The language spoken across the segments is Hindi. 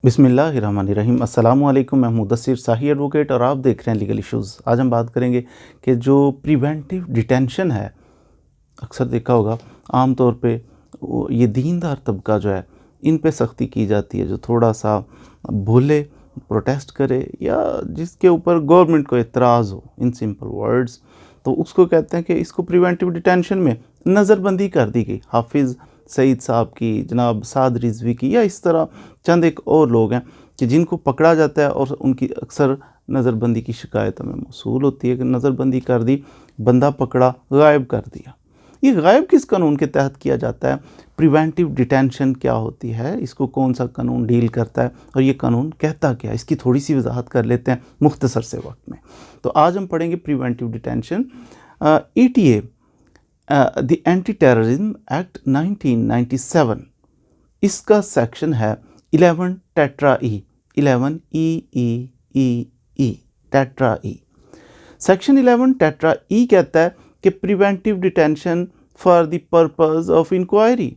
बिस्मिल्लाहिर्रहमानिर्रहीम। अस्सलामुअलैकुम। मैं मुदस्सिर शाही एडवोकेट और आप देख रहे हैं लीगल इश्यूज़। आज हम बात करेंगे कि जो प्रिवेंटिव डिटेंशन है, अक्सर देखा होगा आम तौर पे ये दीनदार तबका जो है इन पे सख्ती की जाती है। जो थोड़ा सा बोले, प्रोटेस्ट करे या जिसके ऊपर गवर्नमेंट को एतराज़ हो, इन सिंपल वर्ड्स, तो उसको कहते हैं कि इसको प्रिवेंटिव डिटेंशन में नज़रबंदी कर दी गई। हाफिज़ सईद साहब की, जनाब साद रिजवी की, या इस तरह चंद एक और लोग हैं कि जिनको पकड़ा जाता है और उनकी अक्सर नज़रबंदी की शिकायत हमें मौसूल होती है कि नज़रबंदी कर दी, बंदा पकड़ा, गायब कर दिया। ये गायब किस कानून के तहत किया जाता है? प्रिवेंटिव डिटेंशन क्या होती है, इसको कौन सा कानून डील करता है और ये कानून कहता क्या है, इसकी थोड़ी सी वजाहत कर लेते हैं मुख्तसर से वक्त में। तो आज हम पढ़ेंगे preventive detention. ETA the anti terrorism act 1997, इसका सेक्शन है 11 tetra E, 11 E tetra E. Section 11 tetra E कहता है कि preventive detention for the purpose of inquiry,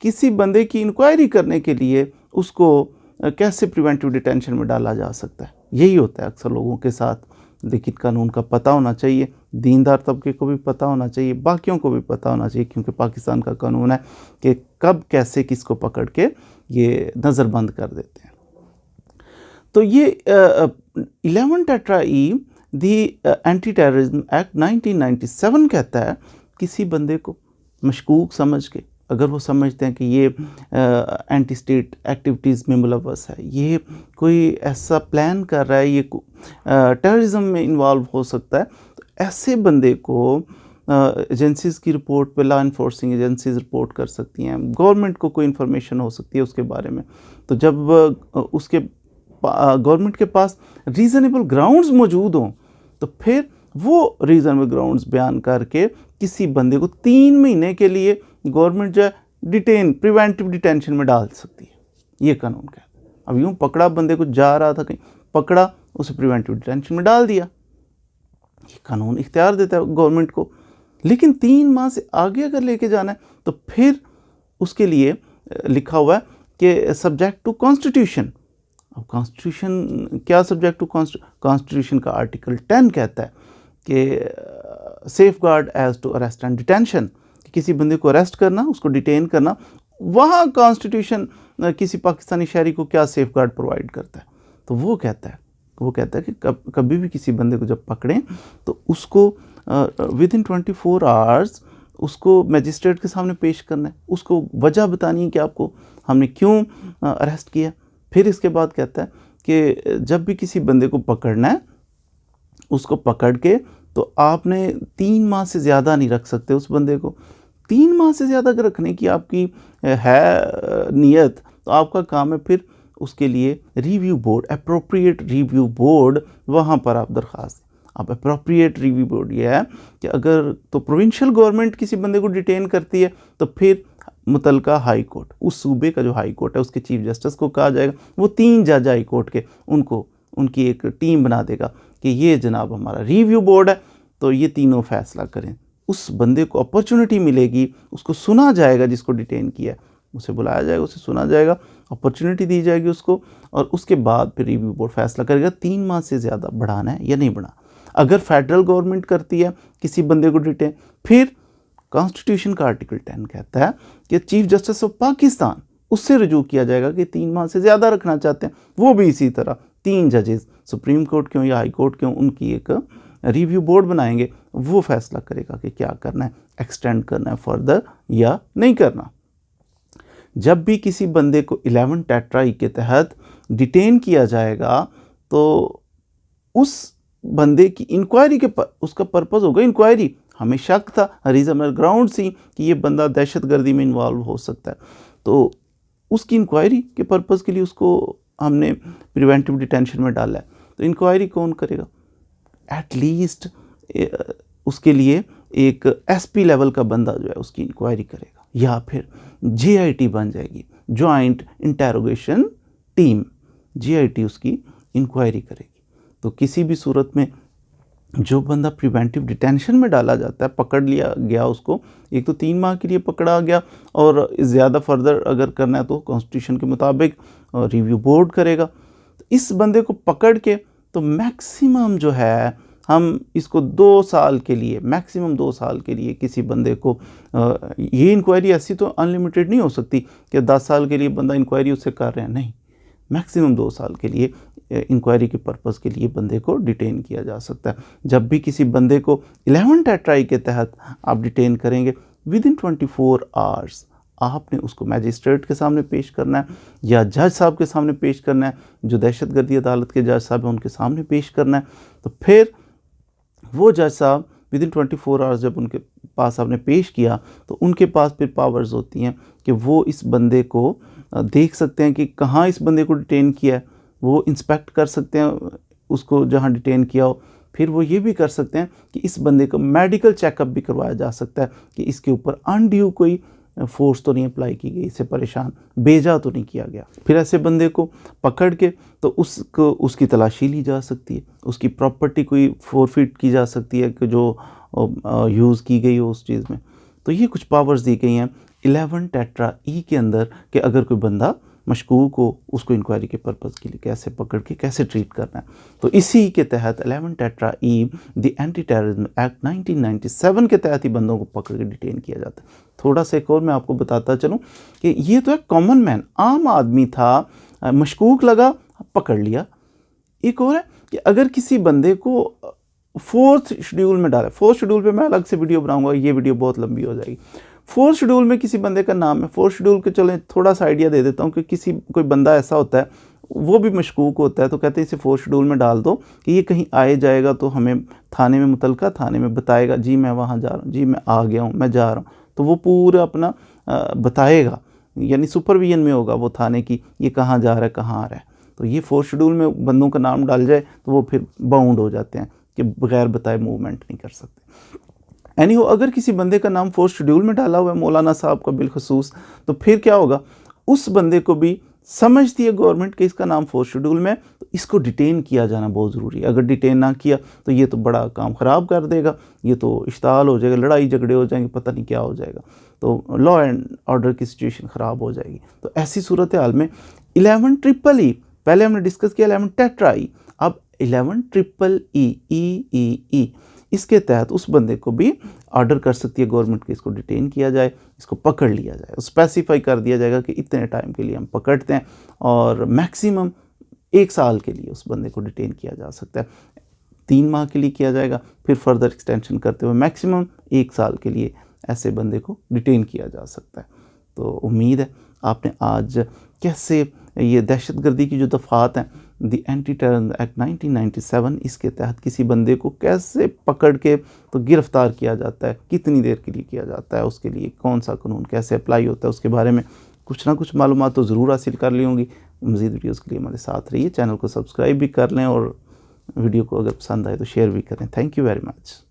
किसी बंदे की इंक्वायरी करने के लिए उसको कैसे प्रिवेंटिव डिटेंशन में डाला जा सकता है। यही होता है अक्सर लोगों के साथ। लेकिन कानून का पता होना चाहिए, दीनदार तबके को भी पता होना चाहिए, बाकियों को भी पता होना चाहिए, क्योंकि पाकिस्तान का कानून है कि कब कैसे किसको पकड़ के ये नज़रबंद कर देते हैं। तो ये 11 टेट्रा ई दी एंटी टेररिज्म एक्ट 1997 कहता है किसी बंदे को मशकूक समझ के, अगर वो समझते हैं कि ये एंटी स्टेट एक्टिविटीज़ में मुलव्वस है, ये कोई ऐसा प्लान कर रहा है, ये टेररिज्म में इन्वॉल्व हो सकता है, तो ऐसे बंदे को एजेंसीज़ की रिपोर्ट पे लॉ इन्फोर्सिंग एजेंसीज़ रिपोर्ट कर सकती हैं, गवर्नमेंट को कोई इन्फॉर्मेशन हो सकती है उसके बारे में। तो जब उसके गवर्नमेंट के पास रीज़नेबल ग्राउंड्स मौजूद हों, तो फिर वो रीज़नेबल ग्राउंड्स बयान करके किसी बंदे को 3 महीने के लिए गवर्नमेंट जो है प्रिवेंटिव डिटेंशन में डाल सकती है। ये कानून कहता है। अब यूँ पकड़ा, बंदे को जा रहा था कहीं, पकड़ा, उसे प्रिवेंटिव डिटेंशन में डाल दिया। ये कानून इख्तियार देता है गवर्नमेंट को। लेकिन 3 माह से आगे अगर लेके जाना है तो फिर उसके लिए लिखा हुआ है कि सब्जेक्ट टू कॉन्स्टिट्यूशन। अब कॉन्स्टिट्यूशन क्या सब्जेक्ट टू कॉन्स्टिट्यूशन का आर्टिकल 10 कहता है कि safeguard as to arrest and detention, किसी बंदे को अरेस्ट करना, उसको डिटेन करना, वहाँ कॉन्स्टिट्यूशन किसी पाकिस्तानी शहरी को क्या सेफ गार्ड प्रोवाइड करता है। तो वो कहता है कि कभी भी किसी बंदे को जब पकड़ें तो उसको विद इन 24 आवर्स उसको मजिस्ट्रेट के सामने पेश करना है, उसको वजह बतानी है कि आपको हमने क्यों अरेस्ट किया। फिर इसके बाद कहता है कि जब भी किसी बंदे को पकड़ना है, उसको पकड़ के तो आपने 3 माह से ज़्यादा नहीं रख सकते उस बंदे को। 3 माह से ज़्यादा अगर रखने की आपकी है नियत, तो आपका काम है फिर उसके लिए review board, appropriate review board, वहाँ पर आप दरख्वास्त दें। अब अप्रोप्रिएट रिव्यू बोर्ड ये है कि अगर तो प्रोविंशियल गवर्नमेंट किसी बंदे को डिटेन करती है तो फिर मुतलका हाई कोर्ट, उस सूबे का जो हाई कोर्ट है उसके चीफ जस्टिस को कहा जाएगा, वो 3 जज हाई कोर्ट के, उनकी एक टीम बना देगा कि ये जनाब हमारा रिव्यू बोर्ड है, तो ये तीनों फैसला करें। उस बंदे को अपॉर्चुनिटी मिलेगी, उसको सुना जाएगा, जिसको डिटेन किया है उसे बुलाया जाएगा, उसे सुना जाएगा, अपॉर्चुनिटी दी जाएगी उसको, और उसके बाद फिर रिव्यू बोर्ड फैसला करेगा 3 माह से ज़्यादा बढ़ाना है या नहीं बढ़ाना। अगर फेडरल गवर्नमेंट करती है किसी बंदे को डिटेन, फिर कॉन्स्टिट्यूशन का आर्टिकल 10 कहता है कि चीफ जस्टिस ऑफ पाकिस्तान, उससे रजू किया जाएगा कि 3 माह से ज़्यादा रखना चाहते हैं। वो भी इसी तरह 3 जजेस, सुप्रीम कोर्ट क्यों या हाई कोर्ट क्यों, उनकी एक रिव्यू बोर्ड बनाएंगे, वो फैसला करेगा कि क्या करना है, एक्सटेंड करना है फर्दर या नहीं करना। जब भी किसी बंदे को 11 टेट्रा ई के तहत डिटेन किया जाएगा तो उस बंदे की इंक्वायरी के उसका पर्पज़ होगा इंक्वायरी। हमें शक था, रीजनेबल ग्राउंड थी कि ये बंदा दहशतगर्दी में इन्वॉल्व हो सकता है, तो उसकी इंक्वायरी के पर्पज़ के लिए उसको हमने प्रिवेंटिव डिटेंशन में डाला है। तो इंक्वायरी कौन करेगा? एटलीस्ट उसके लिए एक SP लेवल का बंदा जो है उसकी इंक्वायरी करेगा, या फिर JIT बन जाएगी, जॉइंट इंटेरोगेशन टीम, JIT उसकी इंक्वायरी करेगी। तो किसी भी सूरत में जो बंदा प्रिवेंटिव डिटेंशन में डाला जाता है, पकड़ लिया गया उसको, एक तो 3 माह के लिए पकड़ा गया, और ज़्यादा फर्दर अगर करना है तो कॉन्स्टिट्यूशन के मुताबिक रिव्यू बोर्ड करेगा। तो इस बंदे को पकड़ के तो मैक्सिमम जो है हम इसको 2 साल के लिए, मैक्सिमम 2 साल के लिए किसी बंदे को ये इंक्वायरी ऐसी तो अनलिमिटेड नहीं हो सकती कि 10 साल के लिए बंदा इंक्वायरी उससे कर रहे हैं, नहीं, मैक्सिमम 2 साल के लिए इंक्वायरी के पर्पज़ के लिए बंदे को डिटेन किया जा सकता है। जब भी किसी बंदे को 11 टेट्राई के तहत आप डिटेन करेंगे, विद इन 24 आवर्स आपने उसको मैजिस्ट्रेट के सामने पेश करना है या जज साहब के सामने पेश करना है, जो दहशतगर्दी अदालत के जज साहब हैं उनके सामने पेश करना है। तो फिर वो जज साहब विद इन 24 आवर्स जब उनके पास आपने पेश किया तो उनके पास फिर पावर्स होती हैं कि वो इस बंदे को देख सकते हैं कि कहाँ इस बंदे को डिटेन किया है, वो इंस्पेक्ट कर सकते हैं उसको जहाँ डिटेन किया हो। फिर वो ये भी कर सकते हैं कि इस बंदे को मेडिकल चेकअप भी करवाया जा सकता है कि इसके ऊपर अनड्यू कोई फोर्स तो नहीं अप्लाई की गई, इससे परेशान भेजा तो नहीं किया गया। फिर ऐसे बंदे को पकड़ के तो उसकी तलाशी ली जा सकती है, उसकी प्रॉपर्टी कोई फोरफिट की जा सकती है कि जो यूज़ की गई हो उस चीज़ में। तो ये कुछ पावर्स दी गई हैं 11 टेट्रा ई के अंदर कि अगर कोई बंदा मशकूक हो उसको इंक्वायरी के पर्पज़ के लिए कैसे पकड़ के कैसे ट्रीट करना है। तो इसी के तहत 11 tetra E the anti terrorism act 1997 के तहत ही बंदों को पकड़ के डिटेन किया जाता है। थोड़ा सा एक और मैं आपको बताता चलूँ कि ये तो एक कॉमन मैन, आम आदमी था, मशकूक लगा, पकड़ लिया। एक और है कि अगर किसी बंदे को 4th शेड्यूल में डाला, 4th शेड्यूल पे मैं अलग से वीडियो बनाऊंगा, ये वीडियो बहुत लंबी हो जाएगी। 4th शेड्यूल में किसी बंदे का नाम है, 4th शेड्यूल के चलें थोड़ा सा आइडिया दे देता हूँ कि कोई बंदा ऐसा होता है वो भी मशकूक होता है, तो कहते हैं इसे 4th शेड्यूल में डाल दो कि ये कहीं आए जाएगा तो हमें थाने में मुतलका थाने में बताएगा, जी मैं वहाँ जा रहा हूँ, जी मैं आ गया हूँ, मैं जा रहा हूँ, तो वो पूरा अपना बताएगा, यानी सुपरविजन में होगा वो थाने की, ये कहाँ जा रहा है कहाँ आ रहा है। तो ये 4th शेड्यूल में बंदों का नाम डाल जाए तो वो फिर बाउंड हो जाते हैं कि बगैर बताए मूवमेंट नहीं कर सकते। एनीहो अगर किसी बंदे का नाम 4th शेड्यूल में डाला हुआ है मौलाना साहब का बिलखसूस, तो फिर क्या होगा, उस बंदे को भी समझती है गवर्नमेंट कि इसका नाम 4th शेड्यूल में, तो इसको डिटेन किया जाना बहुत ज़रूरी है। अगर डिटेन ना किया तो ये तो बड़ा काम ख़राब कर देगा, ये तो इश्ताल हो जाएगा, लड़ाई झगड़े हो जाएंगे, पता नहीं क्या हो जाएगा, तो लॉ एंड ऑर्डर की सिचुएशन ख़राब हो जाएगी। तो ऐसी सूरत हाल में 11 ट्रिपल ई, पहले हमने डिस्कस किया 11 टेट्रा ई, अब 11 ट्रिपल ई, इसके तहत उस बंदे को भी ऑर्डर कर सकती है गवर्नमेंट कि इसको डिटेन किया जाए, इसको पकड़ लिया जाए। स्पेसिफाई कर दिया जाएगा कि इतने टाइम के लिए हम पकड़ते हैं और मैक्सिमम 1 साल के लिए उस बंदे को डिटेन किया जा सकता है। 3 माह के लिए किया जाएगा, फिर फर्दर एक्सटेंशन करते हुए मैक्सिमम 1 साल के लिए ऐसे बंदे को डिटेन किया जा सकता है। तो उम्मीद है आपने आज कैसे ये दहशतगर्दी की जो दफ़ात हैं, द एंटी टेररिज्म एक्ट 1997, इसके तहत किसी बंदे को कैसे पकड़ के तो गिरफ़्तार किया जाता है, कितनी देर के लिए किया जाता है, उसके लिए कौन सा कानून कैसे अप्लाई होता है, उसके बारे में कुछ ना कुछ मालूमात तो ज़रूर हासिल कर ली होंगी। मज़ीद वीडियोज़ के लिए हमारे साथ रहिए, चैनल को सब्सक्राइब भी कर लें और वीडियो को अगर पसंद आए तो शेयर भी करें। Thank you very much.